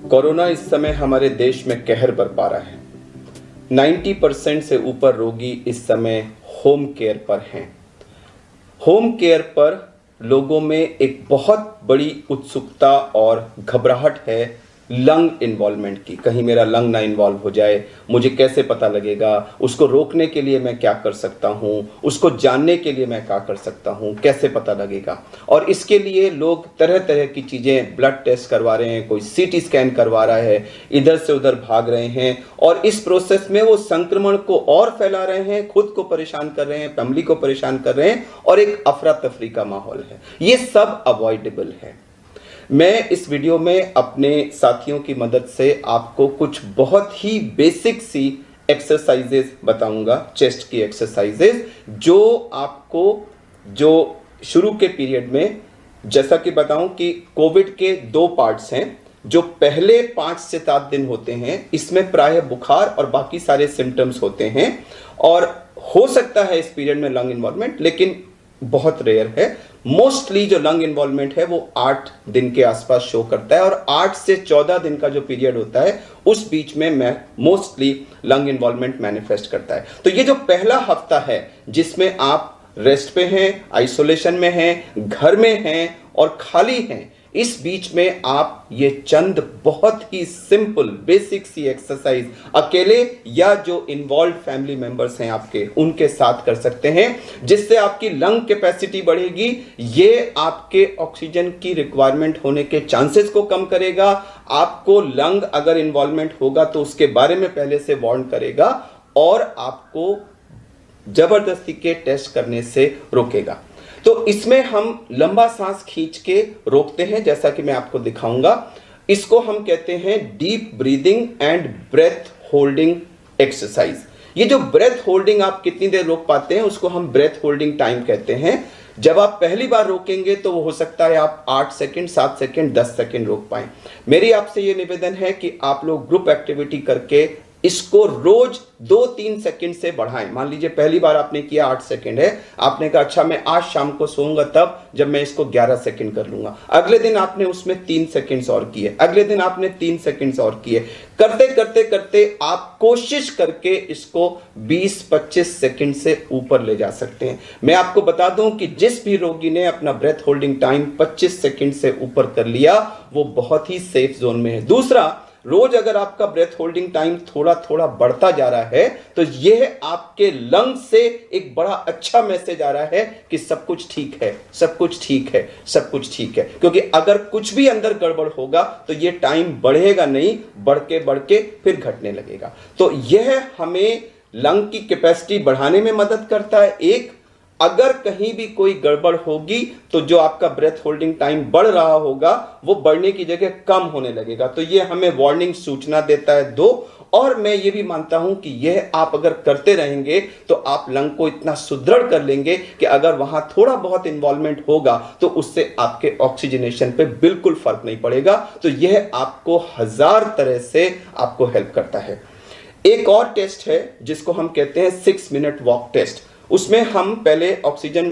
Corona इस समय हमारे देश में कहर बरपा रहा है। 90% से ऊपर रोगी इस समय होम केयर पर हैं। होम केयर पर लोगों में एक बहुत बड़ी उत्सुकता और घबराहट है लंग इन्वॉल्वमेंट की। कहीं मेरा लंग ना इन्वॉल्व हो जाए, मुझे कैसे पता लगेगा, उसको रोकने के लिए मैं क्या कर सकता हूँ, उसको जानने के लिए मैं क्या कर सकता हूँ, कैसे पता लगेगा। और इसके लिए लोग तरह तरह की चीज़ें, ब्लड टेस्ट करवा रहे हैं, कोई सीटी स्कैन करवा रहा है, इधर से उधर भाग रहे हैं और इस प्रोसेस में वो संक्रमण को और फैला रहे हैं, खुद को परेशान कर रहे हैं, फैमिली को परेशान कर रहे हैं और एक अफरा तफरी का माहौल है। ये सब अवॉइडेबल है। मैं इस वीडियो में अपने साथियों की मदद से आपको कुछ बहुत ही बेसिक सी एक्सरसाइजेज बताऊंगा, चेस्ट की एक्सरसाइजेज, जो आपको जो शुरू के पीरियड में, जैसा कि बताऊं कि कोविड के 2 पार्ट्स हैं। जो पहले 5 से 7 दिन होते हैं इसमें प्रायः बुखार और बाकी सारे सिम्टम्स होते हैं और हो सकता है इस पीरियड में लंग इन्वॉल्वमेंट, लेकिन बहुत रेयर है। मोस्टली जो लंग इन्वॉल्वमेंट है वो 8 दिन के आसपास शो करता है और 8 से 14 दिन का जो पीरियड होता है उस बीच में मोस्टली लंग इन्वॉल्वमेंट मैनिफेस्ट करता है। तो ये जो पहला हफ्ता है जिसमें आप रेस्ट पे हैं, आइसोलेशन में हैं, घर में हैं और खाली हैं, इस बीच में आप ये चंद बहुत ही सिंपल बेसिक सी एक्सरसाइज अकेले या जो इन्वॉल्व फैमिली मेंबर्स हैं आपके, उनके साथ कर सकते हैं, जिससे आपकी लंग कैपेसिटी बढ़ेगी। ये आपके ऑक्सीजन की रिक्वायरमेंट होने के चांसेस को कम करेगा। आपको लंग अगर इन्वॉल्वमेंट होगा तो उसके बारे में पहले से वार्न करेगा और आपको जबरदस्ती के टेस्ट करने से रोकेगा। तो इसमें हम लंबा सांस खींच के रोकते हैं, जैसा कि मैं आपको दिखाऊंगा। इसको हम कहते हैं deep breathing and breath holding exercise. ये जो ब्रेथ होल्डिंग आप कितनी देर रोक पाते हैं उसको हम ब्रेथ होल्डिंग टाइम कहते हैं। जब आप पहली बार रोकेंगे तो वो हो सकता है आप 8 सेकंड, 7 सेकंड, 10 सेकंड रोक पाएं। मेरी आपसे ये निवेदन है कि आप लोग ग्रुप एक्टिविटी करके इसको रोज 2-3 सेकंड से बढ़ाएं। मान लीजिए पहली बार आपने किया 8 सेकंड है, आपने कहा अच्छा मैं आज शाम को सोऊंगा तब जब मैं इसको 11 सेकंड कर लूंगा। अगले दिन आपने उसमें 3 सेकंड्स और किए, अगले दिन आपने 3 सेकंड्स और किए। करते करते करते आप कोशिश करके इसको 20-25 सेकंड से ऊपर ले जा सकते हैं। मैं आपको बता दूं कि जिस भी रोगी ने अपना ब्रेथ होल्डिंग टाइम 25 सेकंड से ऊपर कर लिया वो बहुत ही सेफ जोन में है। दूसरा, रोज अगर आपका ब्रेथ होल्डिंग टाइम थोड़ा थोड़ा बढ़ता जा रहा है तो यह आपके लंग से एक बड़ा अच्छा मैसेज आ रहा है कि सब कुछ ठीक है, सब कुछ ठीक है, सब कुछ ठीक है। क्योंकि अगर कुछ भी अंदर गड़बड़ होगा तो यह टाइम बढ़ेगा नहीं, बढ़ के फिर घटने लगेगा। तो यह हमें लंग की कैपेसिटी बढ़ाने में मदद करता है। एक, अगर कहीं भी कोई गड़बड़ होगी तो जो आपका ब्रेथ होल्डिंग टाइम बढ़ रहा होगा वो बढ़ने की जगह कम होने लगेगा। तो ये हमें वार्निंग सूचना देता है। 2, और मैं ये भी मानता हूं कि यह आप अगर करते रहेंगे तो आप लंग को इतना सुदृढ़ कर लेंगे कि अगर वहां थोड़ा बहुत इन्वॉल्वमेंट होगा तो उससे आपके ऑक्सीजनेशन पे बिल्कुल फर्क नहीं पड़ेगा। तो यह आपको 1000 तरह से आपको हेल्प करता है। एक और टेस्ट है जिसको हम कहते हैं 6 मिनट वॉक टेस्ट। उसमें हम पहले ऑक्सीजन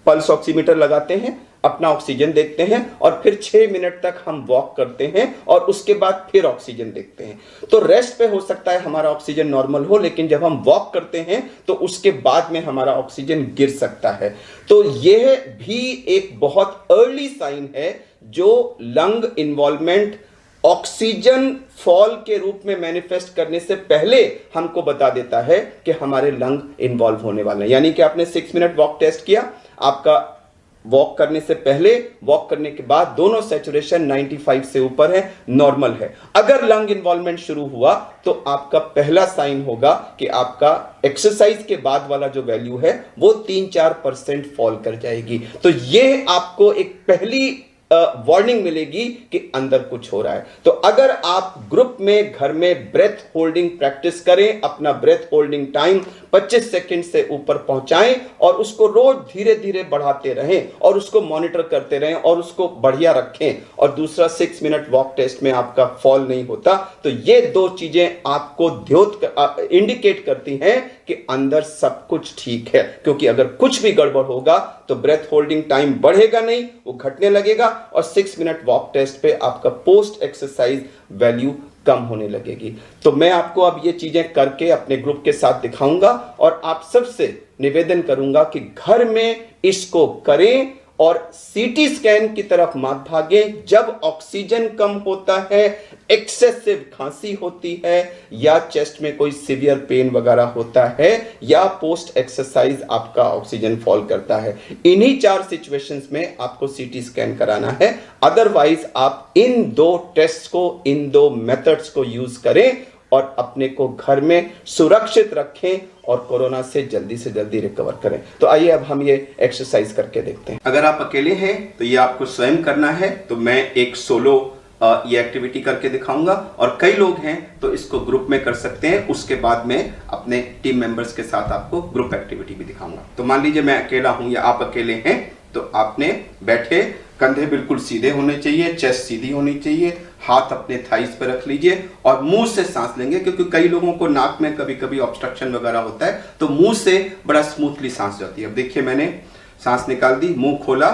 पल्स ऑक्सीमीटर लगाते हैं, अपना ऑक्सीजन देखते हैं और फिर 6 मिनट तक हम वॉक करते हैं और उसके बाद फिर ऑक्सीजन देखते हैं। तो रेस्ट पे हो सकता है हमारा ऑक्सीजन नॉर्मल हो, लेकिन जब हम वॉक करते हैं तो उसके बाद में हमारा ऑक्सीजन गिर सकता है। तो यह भी एक बहुत अर्ली साइन है जो लंग इन्वॉल्वमेंट ऑक्सीजन फॉल के रूप में मैनिफेस्ट करने से पहले हमको बता देता है कि हमारे लंग इन्वॉल्व होने वाले हैं। यानी कि आपने 6 मिनट वॉक टेस्ट किया, आपका वॉक करने से पहले, वॉक करने के बाद दोनों सैचुरेशन 95 से ऊपर है, नॉर्मल है। अगर लंग इन्वॉल्वमेंट शुरू हुआ तो आपका पहला साइन होगा कि आपका एक्सरसाइज के बाद वाला जो वैल्यू है वो 3-4% फॉल कर जाएगी। तो ये आपको एक पहली वार्निंग मिलेगी कि अंदर कुछ हो रहा है। तो अगर आप ग्रुप में, घर में ब्रेथ होल्डिंग प्रैक्टिस करें, अपना ब्रेथ होल्डिंग टाइम 25 सेकंड से ऊपर पहुंचाएं और उसको रोज धीरे धीरे बढ़ाते रहें और उसको मॉनिटर करते रहें और उसको बढ़िया रखें। और दूसरा, 6 मिनट वॉक टेस्ट में आपका फॉल नहीं होता। तो ये 2 चीजें आपको इंडिकेट करती हैं कि अंदर सब कुछ ठीक है, क्योंकि अगर कुछ भी गड़बड़ होगा तो ब्रेथ होल्डिंग टाइम बढ़ेगा नहीं, वो घटने लगेगा और 6 मिनट वॉक टेस्ट पे आपका पोस्ट एक्सरसाइज वैल्यू कम होने लगेगी। तो मैं आपको अब ये चीजें करके अपने ग्रुप के साथ दिखाऊंगा और आप सबसे निवेदन करूंगा कि घर में इसको करें और सीटी स्कैन की तरफ मत भागें। जब ऑक्सीजन कम होता है, एक्सेसिव खांसी होती है या चेस्ट में कोई सीवियर पेन वगैरह होता है या पोस्ट एक्सरसाइज आपका ऑक्सीजन फॉल करता है, इन्हीं 4 सिचुएशंस में आपको सीटी स्कैन कराना है। अदरवाइज आप इन 2 टेस्ट को, इन 2 मेथड्स को यूज करें और अपने को घर में सुरक्षित रखें और कोरोना से जल्दी रिकवर करें। तो आइए अब हम ये एक्सरसाइज करके देखते हैं। अगर आप अकेले हैं तो ये आपको स्वयं करना है, तो मैं एक सोलो ये एक्टिविटी करके दिखाऊंगा और कई लोग हैं तो इसको ग्रुप में कर सकते हैं। उसके बाद में अपने टीम मेंबर्स के साथ आपको ग्रुप एक्टिविटी भी दिखाऊंगा। तो मान लीजिए मैं अकेला हूं या आप अकेले हैं, तो आपने बैठे, कंधे बिल्कुल सीधे होने चाहिए, चेस्ट सीधी होनी चाहिए, हाथ अपने थाइस पे रख लीजिए और मुंह से सांस लेंगे, क्योंकि कई लोगों को नाक में कभी कभी ऑब्स्ट्रक्शन वगैरह होता है, तो मुंह से बड़ा स्मूथली सांस जाती है। अब देखिए मैंने सांस निकाल दी, मुंह खोला,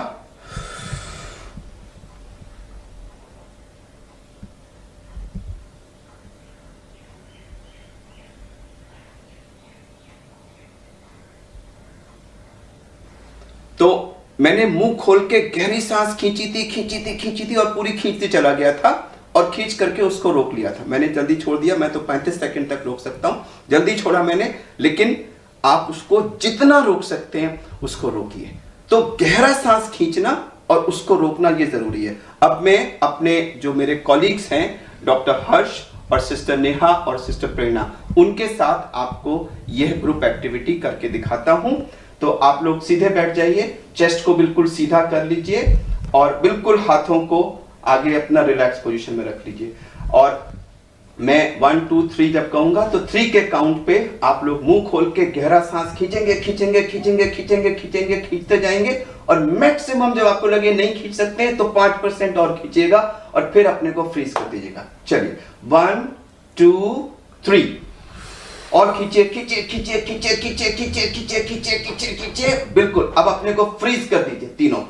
तो मैंने मुंह खोल के गहरी सांस खींची थी और पूरी खींचते चला गया था और खींच करके उसको रोक लिया था। मैंने जल्दी छोड़ दिया, मैं तो 35 सेकंड तक रोक सकता हूं, जल्दी छोड़ा मैंने, लेकिन आप उसको जितना रोक सकते हैं उसको रोकिए। तो गहरा सांस खींचना और उसको रोकना ये जरूरी है। अब मैं अपने जो मेरे कॉलीग्स हैं, डॉक्टर हर्ष और सिस्टर नेहा और सिस्टर प्रेरणा, उनके साथ आपको यह ग्रुप एक्टिविटी करके दिखाता हूं। तो आप लोग सीधे बैठ जाइए, चेस्ट को बिल्कुल सीधा कर लीजिए और बिल्कुल हाथों को आगे अपना रिलैक्स पोजीशन में रख लीजिए। और मैं 1 2 3 जब कहूंगा तो 3 के काउंट पे आप लोग मुंह खोल के गहरा सांस खींचते जाएंगे और मैक्सिमम जब आपको लगे नहीं खींच सकते हैं तो 5% और खींचिएगा और फिर अपने को फ्रीज कर दीजिएगा। चलिए 1 2 3 और खींचे, बिल्कुल। अब अपने को फ्रीज कर दीजिए, तीनों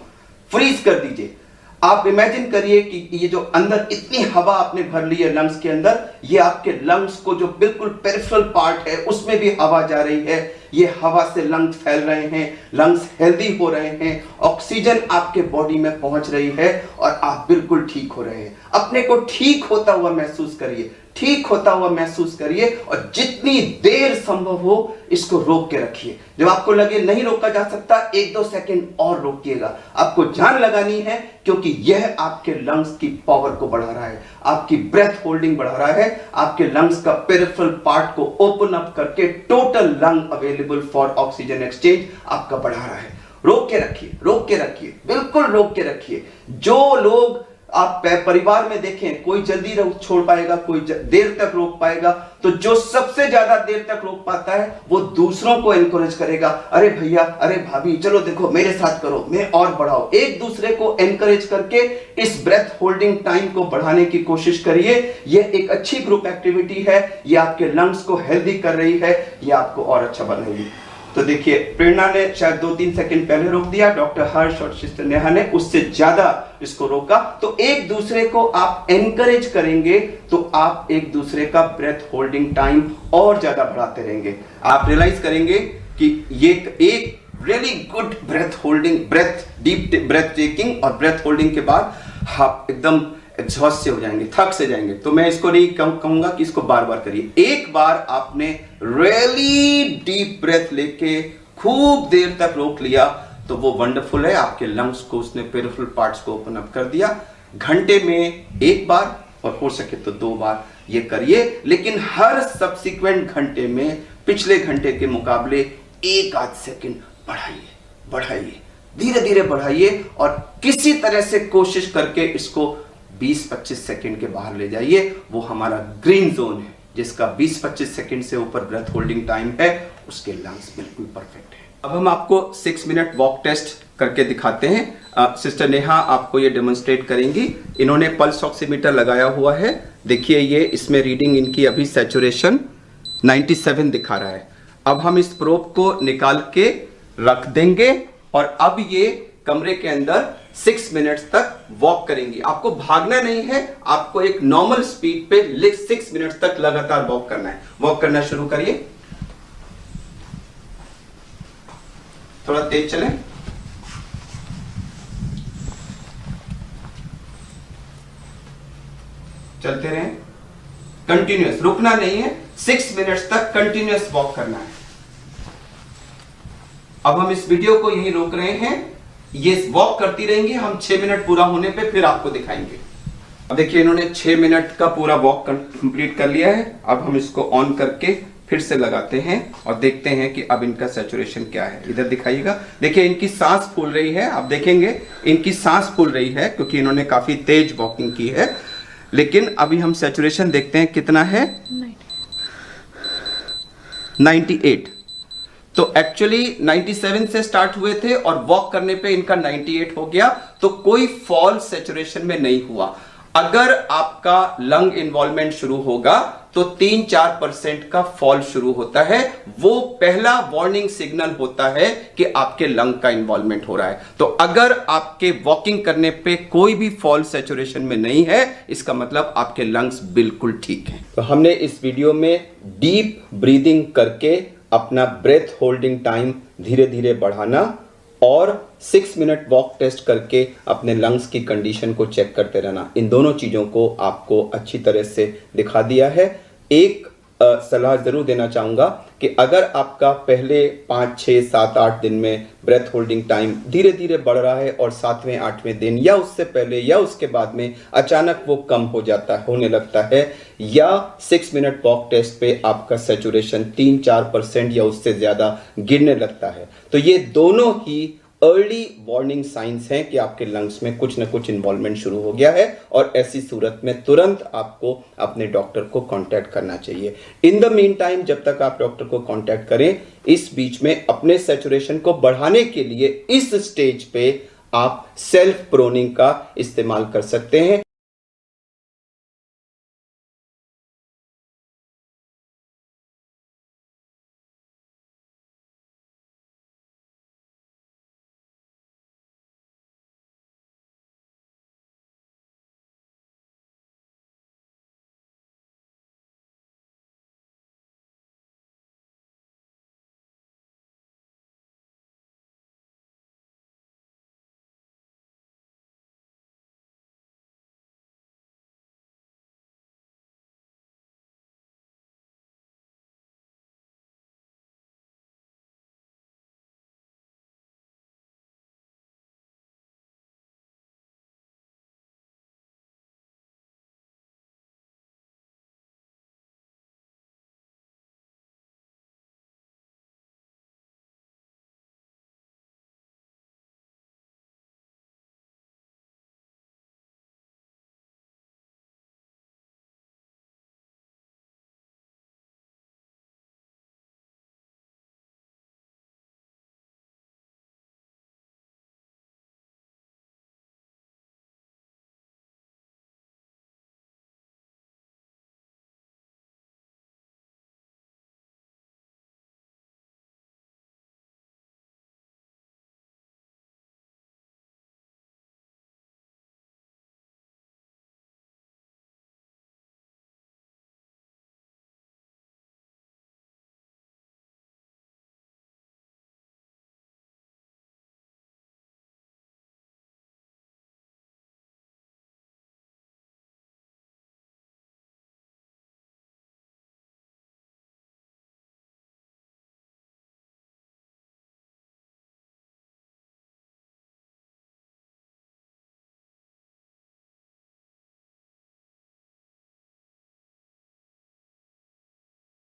फ्रीज कर दीजिए। आप इमेजिन करिए कि ये जो अंदर इतनी हवा आपने भर ली है लंग्स के अंदर, ये आपके लंग्स को जो बिल्कुल पेरिफेरल पार्ट है उसमें भी हवा जा रही है, ये हवा से लंग्स फैल रहे हैं, लंग्स हेल्दी हो रहे हैं, ऑक्सीजन आपके बॉडी में पहुंच रही है और आप बिल्कुल ठीक हो रहे हैं। अपने को ठीक होता हुआ महसूस करिए, ठीक होता हुआ महसूस करिए और जितनी देर संभव हो इसको रोक के रखिए। जब आपको लगे नहीं रोका जा सकता, 1-2 सेकंड और रोकिएगा। आपको जान लगानी है, क्योंकि यह आपके लंग्स की पावर को बढ़ा रहा है, आपकी ब्रेथ होल्डिंग बढ़ा रहा है, आपके लंग्स का पेरिफेरल पार्ट को ओपन अप करके total lung available for oxygen exchange आपका बढ़ा रहा है। रोक के रखिए, रोक के रखिए, बिल्कुल रोक के रखिए। जो लोग आप परिवार में देखें, कोई जल्दी छोड़ पाएगा, कोई देर तक रोक पाएगा, तो जो सबसे ज्यादा देर तक रोक पाता है वो दूसरों को एनकरेज करेगा। अरे भैया, अरे भाभी, चलो देखो मेरे साथ करो, मैं और बढ़ाओ। एक दूसरे को एनकरेज करके इस ब्रेथ होल्डिंग टाइम को बढ़ाने की कोशिश करिए। यह एक अच्छी ग्रुप एक्टिविटी है, यह आपके लंग्स को हेल्दी कर रही है, यह आपको और अच्छा बनाएगी। तो देखिए, प्रेरणा ने शायद 2-3 सेकंड पहले रोक दिया, डॉक्टर हर्ष और सिस्टर नेहा ने उससे ज्यादा इसको रोका। तो एक दूसरे को आप एनकरेज करेंगे तो आप एक दूसरे का ब्रेथ होल्डिंग टाइम और ज्यादा बढ़ाते रहेंगे। आप रियलाइज करेंगे कि ये एक really good breath holding, deep breath taking और ब्रेथ होल्डिंग के बाद आप एकदम एग्जॉस्ट से हो जाएंगे, थक से जाएंगे। तो मैं इसको नहीं कहूंगा कि इसको बार बार करिए। एक बार आपने रियली डीप ब्रेथ लेके खूब देर तक रोक लिया तो वो वंडरफुल है, आपके लंग्स को उसने पेरिफेरल पार्ट्स को ओपन अप कर दिया। घंटे में एक बार और हो सके तो 2 बार ये करिए, लेकिन हर सब्सिक्वेंट घंटे में पिछले घंटे के मुकाबले 1-8 सेकंड बढ़ाइए, धीरे धीरे बढ़ाइए और किसी तरह से कोशिश करके इसको 20-25 सेकंड के बाहर ले जाइए। वो हमारा ग्रीन जोन है, जिसका 20-25 सेकंड से ऊपर ब्रेथ होल्डिंग टाइम है, उसके लंग्स बिल्कुल परफेक्ट है। अब हम आपको 6 मिनट वॉक टेस्ट करके दिखाते हैं। सिस्टर नेहा आपको ये डेमोन्स्ट्रेट करेंगी। इन्होंने पल्स ऑक्सीमीटर लगाया हुआ है, देखिए ये इसमें रीडिंग इनकी अभी सैचुरेशन 97 दिखा रहा है। अब हम इस प्रोब को निकाल के रख देंगे और अब ये कमरे के अंदर 6 मिनट्स तक वॉक करेंगी। आपको भागना नहीं है, आपको एक नॉर्मल स्पीड पे 6 मिनट्स तक लगातार वॉक करना है। वॉक करना शुरू करिए, थोड़ा तेज चलें। चलते रहें, कंटिन्यूअस, रुकना नहीं है, 6 मिनट्स तक कंटिन्यूअस वॉक करना है। अब हम इस वीडियो को यहीं रोक रहे हैं, ये वॉक करती रहेंगी, हम 6 मिनट पूरा होने पे फिर आपको दिखाएंगे। अब देखिए इन्होंने 6 मिनट का पूरा वॉक कंप्लीट कर लिया है। अब हम इसको ऑन करके फिर से लगाते हैं और देखते हैं कि अब इनका सैचुरेशन क्या है। इधर दिखाइएगा, देखिए इनकी सांस फूल रही है, आप देखेंगे इनकी सांस फूल रही है क्योंकि इन्होंने काफी तेज वॉकिंग की है। लेकिन अभी हम सैचुरेशन देखते हैं कितना है, 98। तो एक्चुअली 97 से स्टार्ट हुए थे और वॉक करने पे इनका 98 हो गया, तो कोई फॉल सैचुरेशन में नहीं हुआ। अगर आपका लंग इन्वॉल्वमेंट शुरू होगा तो 3-4% का फॉल शुरू होता है, वो पहला वार्निंग सिग्नल होता है कि आपके लंग का इन्वॉल्वमेंट हो रहा है। तो अगर आपके वॉकिंग करने पे कोई भी फॉल सैचुरेशन में नहीं है, इसका मतलब आपके लंग्स बिल्कुल ठीक हैं। तो हमने इस वीडियो में डीप ब्रीदिंग करके अपना ब्रेथ होल्डिंग टाइम धीरे धीरे बढ़ाना और 6 मिनट वॉक टेस्ट करके अपने लंग्स की कंडीशन को चेक करते रहना, इन दोनों चीज़ों को आपको अच्छी तरह से दिखा दिया है। एक सलाह ज़रूर देना चाहूँगा कि अगर आपका पहले 5, 6, 7, 8 दिन में ब्रेथ होल्डिंग टाइम धीरे धीरे बढ़ रहा है और 7वें, 8वें दिन या उससे पहले या उसके बाद में अचानक वो कम होने लगता है, या 6 मिनट वॉक टेस्ट पे आपका सैचुरेशन 3-4% या उससे ज़्यादा गिरने लगता है, तो ये दोनों ही अर्ली वार्निंग साइंस हैं कि आपके लंग्स में कुछ न कुछ इन्वॉल्वमेंट शुरू हो गया है और ऐसी सूरत में तुरंत आपको अपने डॉक्टर को कांटेक्ट करना चाहिए। इन द मीन टाइम, जब तक आप डॉक्टर को कांटेक्ट करें, इस बीच में अपने सैचुरेशन को बढ़ाने के लिए इस स्टेज पे आप सेल्फ प्रोनिंग का इस्तेमाल कर सकते हैं।